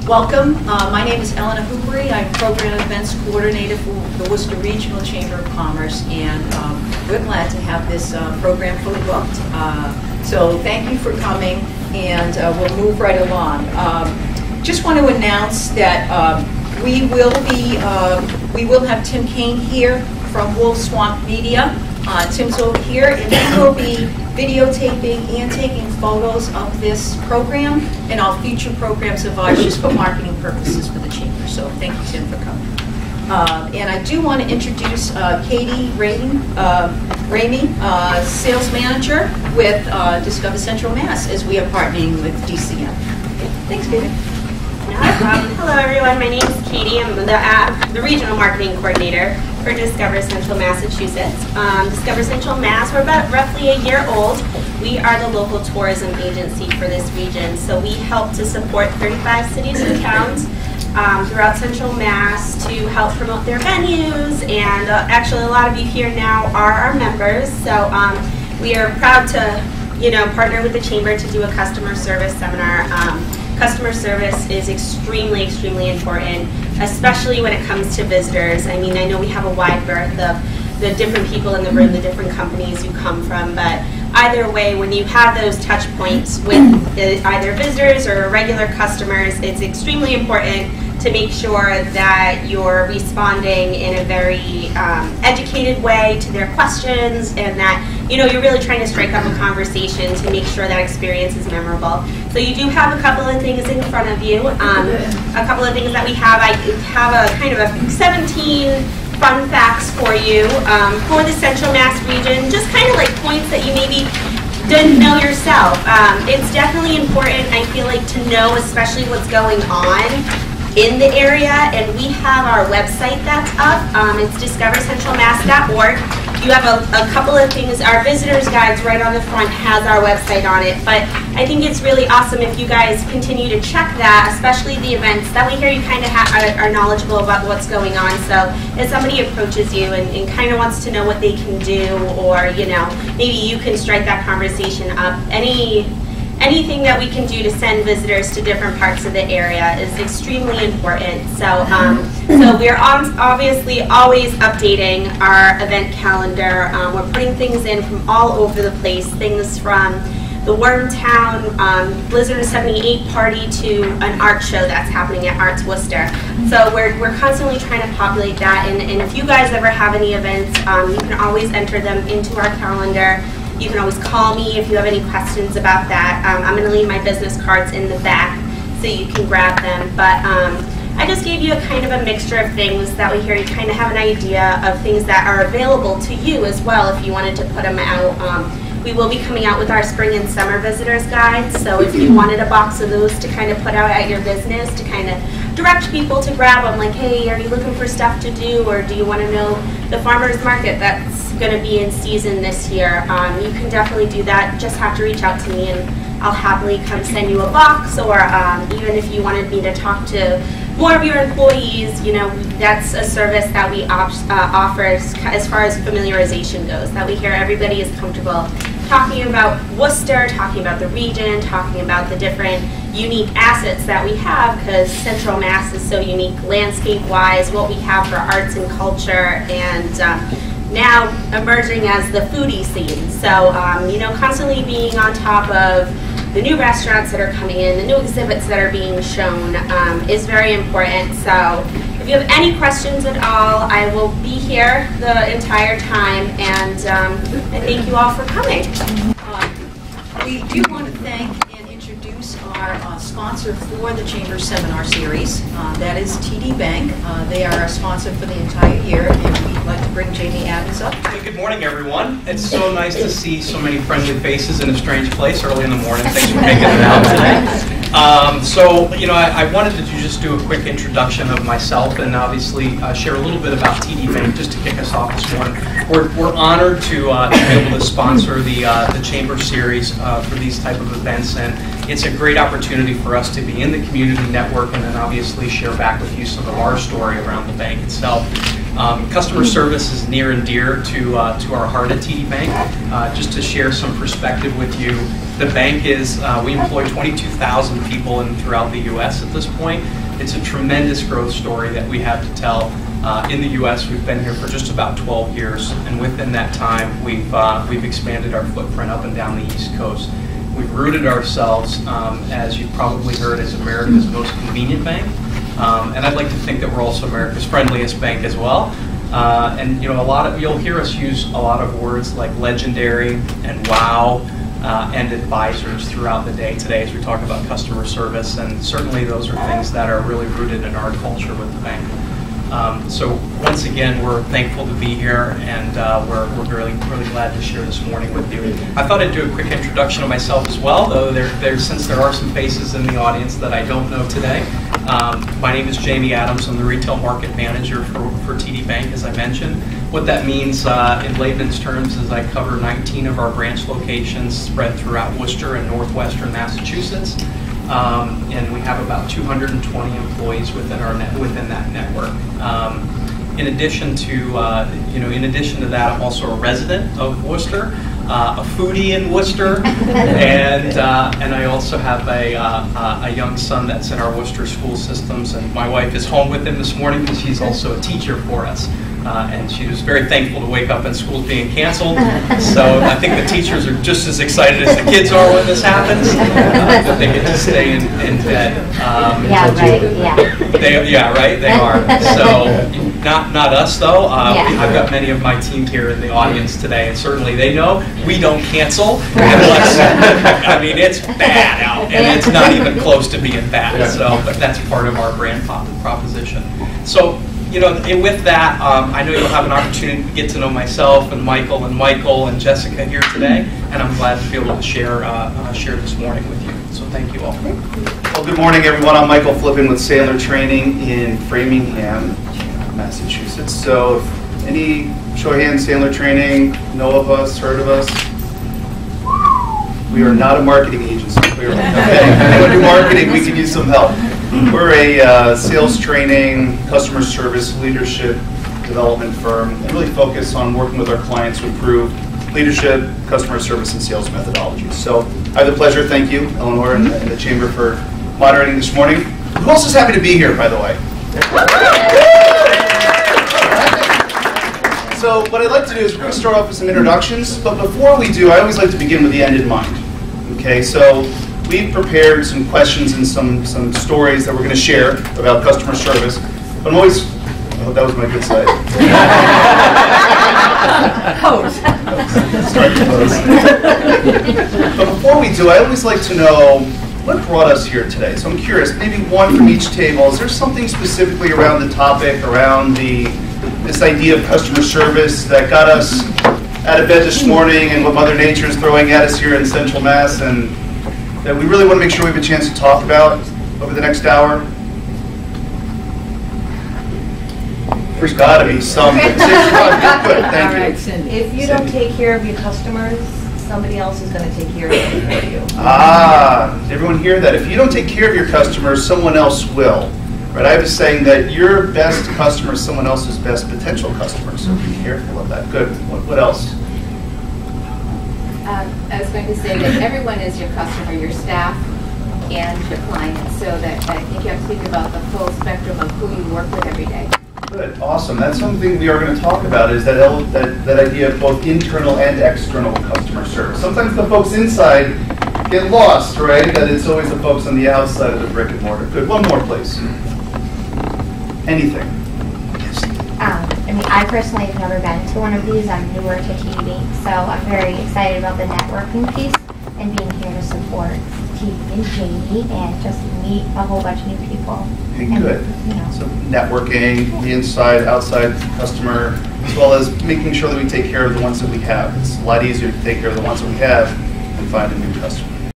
Welcome. My name is Elena Hoopery. I'm Program Events Coordinator for the Worcester Regional Chamber of Commerce, and we're glad to have this program fully booked. So thank you for coming, and we'll move right along. Just want to announce that we will have Tim Kane here from Wolf Swamp Media. Tim's over here, and he will be videotaping and taking photos of this program and all future programs of ours just for marketing purposes for the Chamber. So thank you, Tim, for coming. And I do want to introduce Katie Ramey, Sales Manager with Discover Central Mass, as we are partnering with DCM. Okay. Thanks, Katie. Hello everyone, my name is Katie. I'm the Regional Marketing Coordinator for Discover Central Massachusetts. Discover Central Mass, we're about roughly a year old. We are the local tourism agency for this region, so we help to support 35 cities and towns throughout Central Mass to help promote their venues, and actually a lot of you here now are our members, so we are proud to partner with the Chamber to do a customer service seminar. Customer service is extremely, extremely important, especially when it comes to visitors. I mean, I know we have a wide berth of the different people in the room, the different companies you come from, but either way, when you have those touch points with either visitors or regular customers, it's extremely important to make sure that you're responding in a very educated way to their questions, and that you're really trying to strike up a conversation to make sure that experience is memorable. So you do have a couple of things in front of you. A couple of things that we have. I have a kind of a 17 fun facts for you for the Central Mass region, just kind of like points that you maybe didn't know yourself. It's definitely important, I feel like, to know especially what's going on in the area, and we have our website that's up. It's discovercentralmass.org. You have a couple of things. Our visitors guides right on the front has our website on it, but I think it's really awesome if you guys continue to check that, especially the events. That way here you kind of are knowledgeable about what's going on, so if somebody approaches you and kind of wants to know what they can do, or maybe you can strike that conversation up, anything that we can do to send visitors to different parts of the area is extremely important. So, so we're obviously always updating our event calendar. We're putting things in from all over the place, things from the Wormtown Blizzard of '78 party to an art show that's happening at Arts Worcester. So we're constantly trying to populate that, and if you guys ever have any events, you can always enter them into our calendar. You can always call me if you have any questions about that. I'm going to leave my business cards in the back so you can grab them. But I just gave you a kind of a mixture of things that we hear. You kind of have an idea of things that are available to you as well if you wanted to put them out. We will be coming out with our spring and summer visitors guides. So if you wanted a box of those to kind of put out at your business to kind of direct people to grab them, like, hey, are you looking for stuff to do, or do you want to know the farmer's market that's going to be in season this year? You can definitely do that. Just have to reach out to me and I'll happily come send you a box, or even if you wanted me to talk to more of your employees, that's a service that we offer as far as familiarization goes, that we hear everybody is comfortable talking about Worcester, talking about the region, talking about the different unique assets that we have, because Central Mass is so unique landscape-wise, what we have for arts and culture, and now emerging as the foodie scene. So, constantly being on top of the new restaurants that are coming in, the new exhibits that are being shown is very important. So if you have any questions at all, I will be here the entire time, and I thank you all for coming. We do want to thank and introduce our sponsor for the Chamber Seminar Series. That is TD Bank. They are our sponsor for the entire year, and we'd like to bring Jamie Adams up. Hey, good morning, everyone. It's so nice to see so many friendly faces in a strange place early in the morning. Thanks for making it out today. I wanted to just do a quick introduction of myself and obviously share a little bit about TD Bank just to kick us off this morning. We're honored to be able to sponsor the Chamber Series for these type of events, and it's a great opportunity for us to be in the community network and then obviously share back with you some of our story around the bank itself. Customer service is near and dear to our heart at TD Bank. just to share some perspective with you, the bank is, we employ 22,000 people throughout the U.S. at this point. It's a tremendous growth story that we have to tell. In the U.S., we've been here for just about 12 years, and within that time, we've expanded our footprint up and down the East Coast. We've rooted ourselves, as you've probably heard, as America's most convenient bank, and I'd like to think that we're also America's friendliest bank as well. And you know, you'll hear us use a lot of words like legendary and wow and advisors throughout the day today as we talk about customer service, and certainly those are things that are really rooted in our culture with the bank. So once again, we're thankful to be here, and we're really glad to share this morning with you. I thought I'd do a quick introduction of myself as well, though since there are some faces in the audience that I don't know today. My name is Jamie Adams. I'm the Retail Market Manager for TD Bank, as I mentioned. What that means in layman's terms is I cover 19 of our branch locations spread throughout Worcester and northwestern Massachusetts. And we have about 220 employees within that network. In addition to that, I'm also a resident of Worcester, a foodie in Worcester, and I also have a young son that's in our Worcester school systems. And my wife is home with him this morning because she's also a teacher for us. And she was very thankful to wake up and school's being canceled. So I think the teachers are just as excited as the kids are when this happens, that they get to stay in bed. Yeah, right, yeah. Right, they are. So not us, though. I've got many of my team here in the audience today, and certainly they know we don't cancel unless, I mean, it's bad out, and it's not even close to being bad. So, but that's part of our brand proposition. So, you know, with that, I know you'll have an opportunity to get to know myself and Michael and Jessica here today, and I'm glad to be able to share this morning with you. So thank you all. Well, good morning, everyone. I'm Michael Flippin with Sandler Training in Framingham, Massachusetts. So, any show of hands, Sandler Training, know of us, heard of us? We are not a marketing agency. We are anyone do marketing, we can use some help. We're a sales training, customer service, leadership development firm, and really focus on working with our clients to improve leadership, customer service, and sales methodologies. So I have the pleasure, thank you, Eleanor and the Chamber, for moderating this morning. Who else is happy to be here, by the way? So what I'd like to do is we're going to start off with some introductions, but before we do, I always like to begin with the end in mind. Okay, so we've prepared some questions and some stories that we're going to share about customer service. But I'm always, oh, that was my good side. Pose. Start to pose. But before we do, I always like to know what brought us here today. So I'm curious, maybe one from each table. Is there something specifically around the topic, around this idea of customer service that got us out of bed this morning and what Mother Nature is throwing at us here in Central Mass, and that we really want to make sure we have a chance to talk about over the next hour? There's got to be something. Good, thank you. If you don't take care of your customers, somebody else is going to take care of them for you. Ah, did everyone hear that? If you don't take care of your customers, someone else will. Right? I was saying that your best customer is someone else's best potential customer, so be careful of that. Good. What else? I was going to say that everyone is your customer, your staff and your clients, so that I think you have to think about the full spectrum of who you work with every day. Good, awesome. That's something we are going to talk about, is that idea of both internal and external customer service. Sometimes the folks inside get lost, right? That it's always the folks on the outside of the brick and mortar. Good, one more please. Anything. I mean, I personally have never been to one of these. I'm newer to TD, so I'm very excited about the networking piece and being here to support TD and Jamie and just meet a whole bunch of new people. Okay, good. So networking, the inside, outside customer, as well as making sure that we take care of the ones that we have. It's a lot easier to take care of the ones that we have than find a new customer.